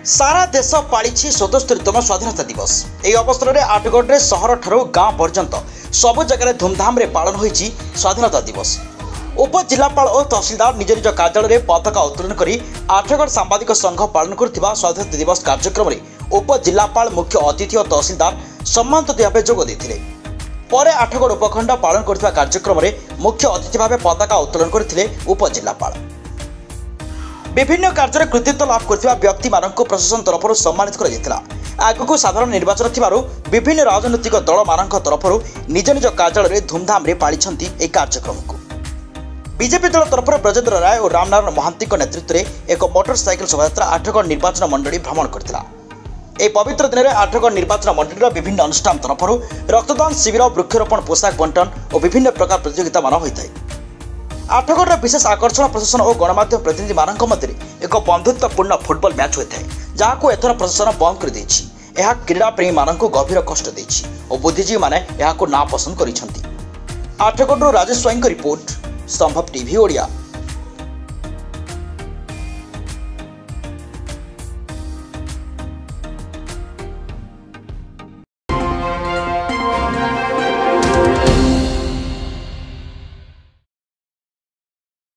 सारा देश पाड़ी 77तम स्वाधीनता दिवस। यह अवसर में आठगढ़ सहर ठारू गाँ पर्यंत सबु जगह धूमधाम रे पालन होइछि स्वाधीनता दिवस। उपजिलापाल और तहसीलदार निज निज कार्यालय में पताका उत्तोलन कर आठगढ़ सांबादिक संघ पालन कर स्वाधीनता दिवस कार्यक्रम में उपजिलापाल मुख्य अतिथि और तहसीलदार सम्मानित भाव जोग देते। पर आठगढ़ उपखंड पालन कर कार्यक्रम में मुख्य अतिथि भाव पताका उत्तोलन करते उपजिलापाल। विभिन्न कार्य कृतित्व लाभ कर व्यक्ति मानक प्रशासन तरफ सम्मानित कर आगक साधारण निर्वाचन थिबारु विभिन्न राजनैतिक दल मानक तरफ निज निज कार्यालय में धूमधाम रे पालिछंती ए कार्यक्रम को। बीजेपी दल तरफ ब्रजेंद्र राय और रामनारायण महांती नेतृत्व में एक मोटरसाइकिल शोभायात्रा आठगढ़ निर्वाचन मंडली भ्रमण करथिला। ए पवित्र दिन में आठगढ़ निर्वाचन मंडली विभिन्न अनुष्ठान तरफ रक्तदान शिविर, वृक्षरोपण, पोशाक बंटन और विभिन्न प्रकार प्रतियोगिता मान होता है। आठगढ़ विशेष आकर्षण प्रशासन और गणमाध्यम प्रतिनिधि मानक मध्य एक बंधुत्वपूर्ण फुटबॉल मैच होता है, जहां एथर प्रशासन बंद कर देछि। यह क्रीड़ा प्रेमी मानक गभीर कष्ट देछि और बुद्धिजीवी माने यहां को नापसंद करिसेंती। आठगढ़ राजेश स्वाई रिपोर्ट, संभव टीवी ओडिया।